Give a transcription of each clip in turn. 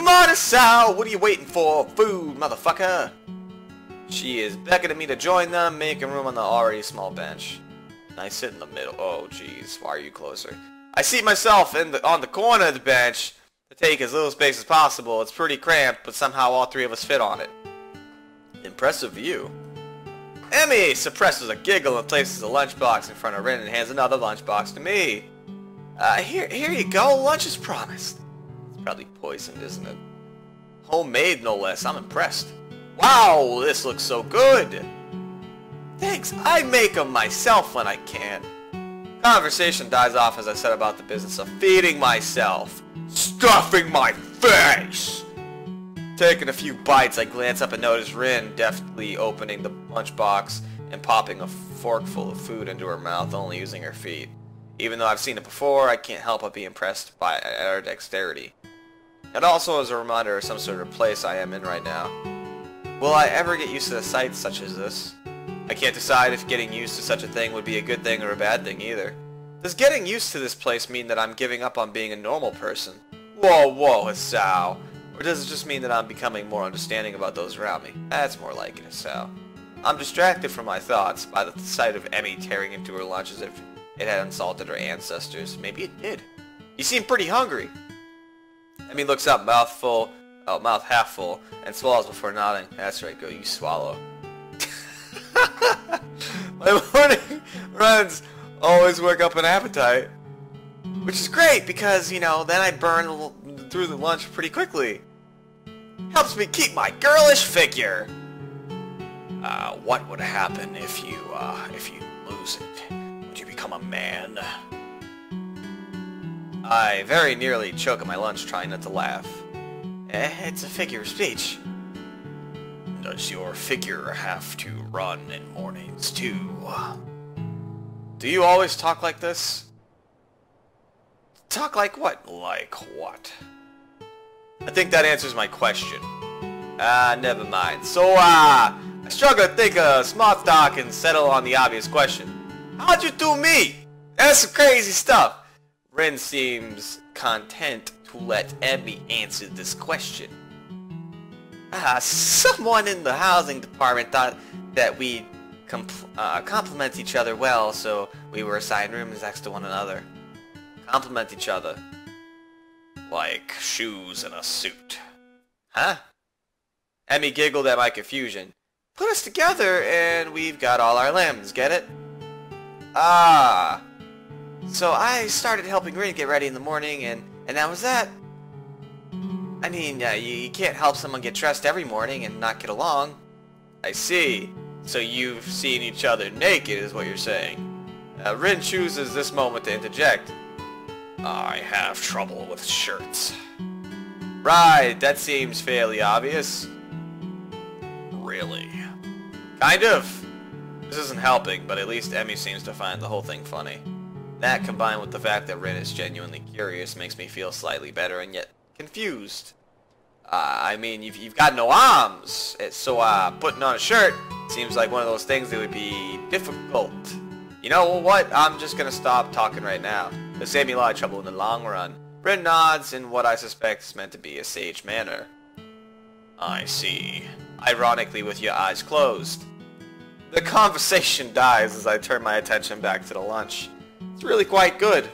Come on, Asao! What are you waiting for? Food, motherfucker! She is beckoning me to join them, making room on the already small bench. I sit in the middle. Oh, jeez. Why are you closer? I seat myself on the corner of the bench to take as little space as possible. It's pretty cramped, but somehow all three of us fit on it. Impressive view. Emmy suppresses a giggle and places a lunchbox in front of Rin and hands another lunchbox to me. Here you go. Lunch is promised. It's probably poisoned, isn't it? Homemade, no less. I'm impressed. Wow, this looks so good. Thanks. I make them myself when I can. Conversation dies off as I set about the business of feeding myself. Stuffing my face! Taking a few bites, I glance up and notice Rin deftly opening the lunchbox and popping a forkful of food into her mouth, only using her feet. Even though I've seen it before, I can't help but be impressed by her dexterity. It also is a reminder of some sort of place I am in right now. Will I ever get used to a sight such as this? I can't decide if getting used to such a thing would be a good thing or a bad thing either. Does getting used to this place mean that I'm giving up on being a normal person? Whoa, Asao. Or does it just mean that I'm becoming more understanding about those around me? That's more like it, Asao. I'm distracted from my thoughts by the sight of Emmy tearing into her lunch as if it had insulted her ancestors. Maybe it did. You seem pretty hungry. Emmy looks up, mouth half full, and swallows before nodding. That's right, girl, you swallow. My morning runs always work up an appetite. Which is great because, you know, then I burn through the lunch pretty quickly. Helps me keep my girlish figure. What would happen if you lose it? Would you become a man? I very nearly choke on my lunch trying not to laugh. It's a figure of speech. Does your figure have to run in mornings too? Do you always talk like this? Talk like what? Like what? I think that answers my question. Never mind. So, I struggle to think of smart talk and settle on the obvious question. How'd you do me? That's some crazy stuff. Rin seems content to let Emmy answer this question. Someone in the housing department thought that we complement each other well, so we were assigned rooms next to one another. Complement each other. Like shoes and a suit. Huh? Emmy giggled at my confusion. Put us together and we've got all our limbs, get it? Ah. So I started helping Rin get ready in the morning and that was that. I mean, you can't help someone get dressed every morning and not get along. I see. So you've seen each other naked is what you're saying. Rin chooses this moment to interject. I have trouble with shirts. Right, that seems fairly obvious. Really? Kind of. This isn't helping, but at least Emmy seems to find the whole thing funny. That, combined with the fact that Rin is genuinely curious, makes me feel slightly better and yet confused. I mean, you've got no arms, so putting on a shirt seems like one of those things that would be difficult. You know what? I'm just gonna stop talking right now. It'll save me a lot of trouble in the long run. Rin nods in what I suspect is meant to be a sage manner. I see. Ironically with your eyes closed. The conversation dies as I turn my attention back to the lunch. It's really quite good.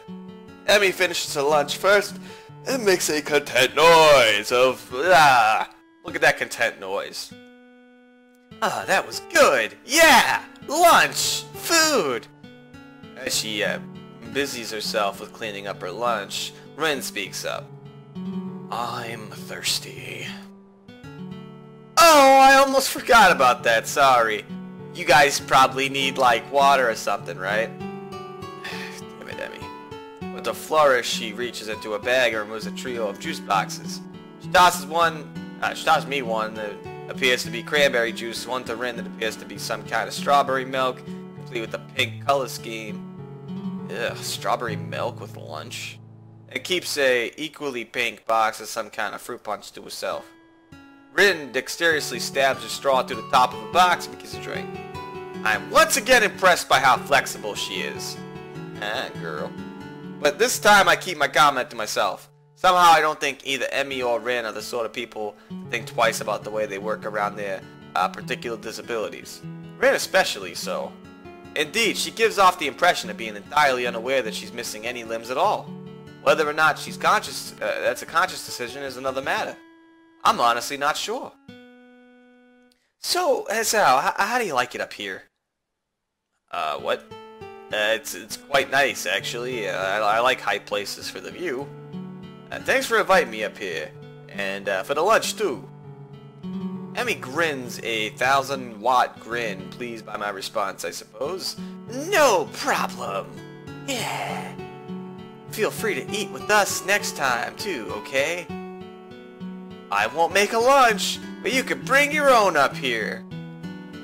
Emmy finishes her lunch first and makes a content noise of look at that content noise. That was good. Yeah! Lunch! Food! As she busies herself with cleaning up her lunch, Rin speaks up. I'm thirsty. Oh, I almost forgot about that, sorry. You guys probably need, like, water or something, right? Damn it, Emmy. With a flourish, she reaches into a bag and removes a trio of juice boxes. She tosses me one that appears to be cranberry juice, one to Rin that appears to be some kind of strawberry milk, complete with a pink color scheme. Ugh, strawberry milk with lunch? And keeps a equally pink box of some kind of fruit punch to herself. Rin dexterously stabs her straw through the top of the box and begins to drink. I am once again impressed by how flexible she is. Girl. But this time I keep my comment to myself. Somehow I don't think either Emmy or Rin are the sort of people to think twice about the way they work around their particular disabilities. Rin especially so. Indeed, she gives off the impression of being entirely unaware that she's missing any limbs at all. Whether or not she's conscious, that's a conscious decision is another matter. I'm honestly not sure. So, Sal, how do you like it up here? What? It's quite nice, actually. I like high places for the view. Thanks for inviting me up here. And for the lunch, too. Emmy grins a 1,000-watt grin, pleased by my response, I suppose. No problem. Yeah. Feel free to eat with us next time, too, okay? I won't make a lunch, but you could bring your own up here.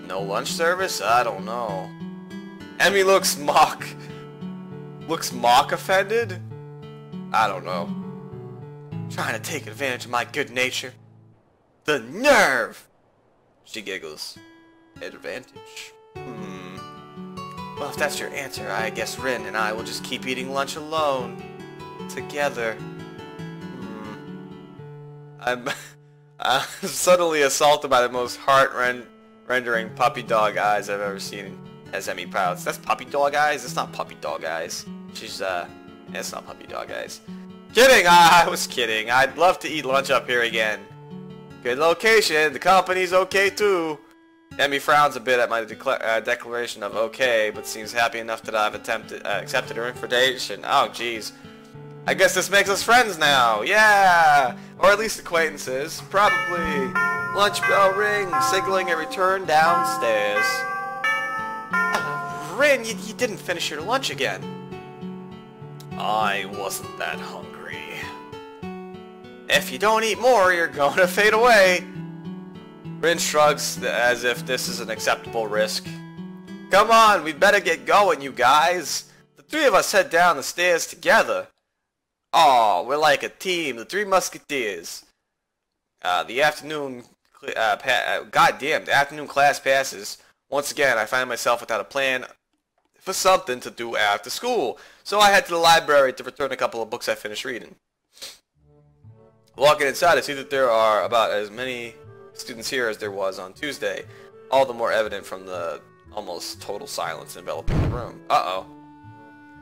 No lunch service? I don't know. Emmy looks mock offended? I don't know. Trying to take advantage of my good nature. The nerve! She giggles. Advantage. Well, if that's your answer, I guess Rin and I will just keep eating lunch alone. Together. I'm suddenly assaulted by the most heart-rendering puppy dog eyes I've ever seen. As Emmy pouts. That's puppy dog eyes? It's not puppy dog eyes. She's, it's not puppy dog eyes. Kidding! I was kidding. I'd love to eat lunch up here again. Good location. The company's okay, too. Emmy frowns a bit at my declaration of okay, but seems happy enough that I've accepted her invitation. Oh, jeez. I guess this makes us friends now. Yeah! Or at least acquaintances. Probably. Lunch bell rings, signaling a return downstairs. Rin, you didn't finish your lunch again. I wasn't that hungry. If you don't eat more, you're going to fade away. Rin shrugs as if this is an acceptable risk. Come on, we'd better get going, you guys. The three of us head down the stairs together. Aw, we're like a team, the Three Musketeers. The afternoon class passes. Once again, I find myself without a plan for something to do after school, so I head to the library to return a couple of books I finished reading. Walking inside, I see that there are about as many students here as there was on Tuesday, all the more evident from the almost total silence enveloping the room. Uh-oh.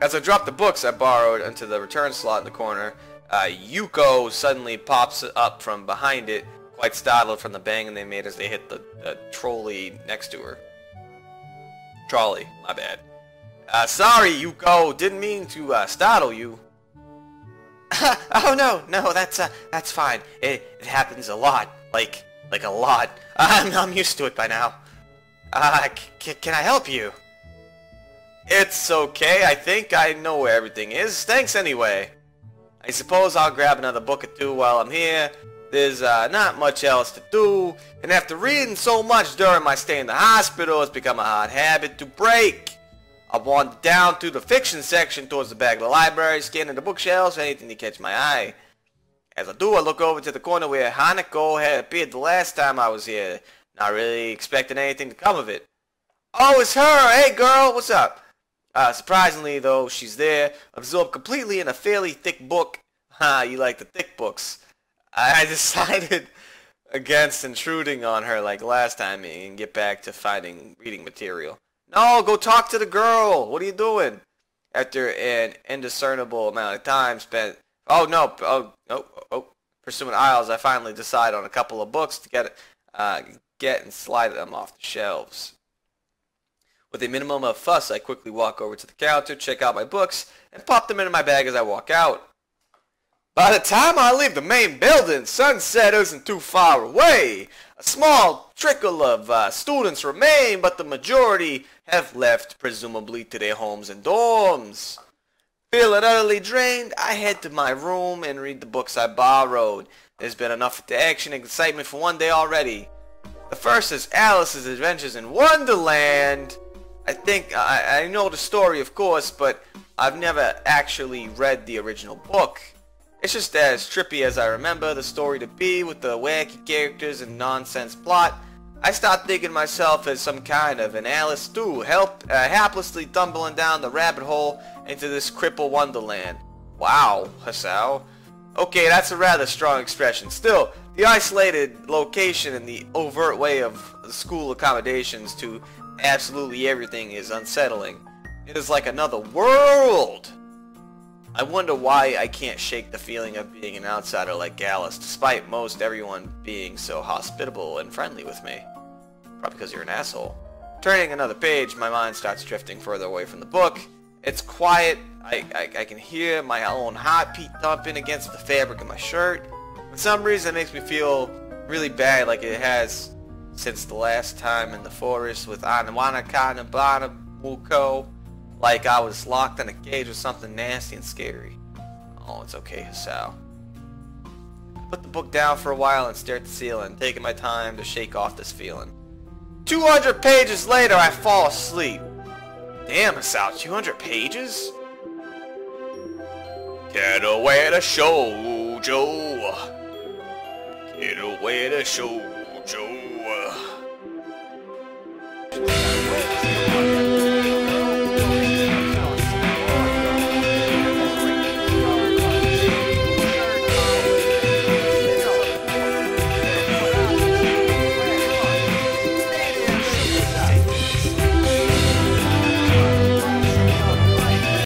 As I drop the books I borrowed into the return slot in the corner, Yuko suddenly pops up from behind it, quite startled from the banging they made as they hit the trolley next to her. Trolley, my bad. Sorry, Yuko, didn't mean to startle you. Oh no, that's fine. It happens a lot, like a lot. I'm used to it by now. Can I help you? It's okay, I think I know where everything is. Thanks anyway. I suppose I'll grab another book or two while I'm here. There's not much else to do, and after reading so much during my stay in the hospital, it's become a hard habit to break. I wander down through the fiction section towards the back of the library, scanning the bookshelves for anything to catch my eye. As I do, I look over to the corner where Hanako had appeared the last time I was here, not really expecting anything to come of it. Oh, it's her! Hey girl, what's up? Surprisingly, though, she's there, absorbed completely in a fairly thick book. You like the thick books. I decided against intruding on her like last time and get back to finding reading material. No, go talk to the girl. What are you doing? After an indiscernible amount of time spent... pursuing aisles, I finally decide on a couple of books to get and slide them off the shelves. With a minimum of fuss, I quickly walk over to the counter, check out my books, and pop them into my bag as I walk out. By the time I leave the main building, sunset isn't too far away. A small trickle of students remain, but the majority have left, presumably to their homes and dorms. Feeling utterly drained, I head to my room and read the books I borrowed. There's been enough action and excitement for one day already. The first is Alice's Adventures in Wonderland. I think I know the story, of course, but I've never actually read the original book. It's just as trippy as I remember the story to be, with the wacky characters and nonsense plot. I start thinking myself as some kind of an Alice too, haplessly tumbling down the rabbit hole into this cripple wonderland. Wow, Hasao. Okay, that's a rather strong expression. Still, the isolated location and the overt way of the school accommodations to absolutely everything is unsettling. It is like another world! I wonder why I can't shake the feeling of being an outsider like Gallus, despite most everyone being so hospitable and friendly with me. Probably because you're an asshole. Turning another page, my mind starts drifting further away from the book. It's quiet. I can hear my own heartbeat thumping against the fabric of my shirt. For some reason, it makes me feel really bad, like it has since the last time in the forest with Anawanaka and Banamuko. Like I was locked in a cage with something nasty and scary. Oh, it's okay, Hasao. I put the book down for a while and stare at the ceiling, taking my time to shake off this feeling. 200 pages later, I fall asleep. Damn, Hasao, 200 pages? Katawa Shoujo. Katawa Shoujo.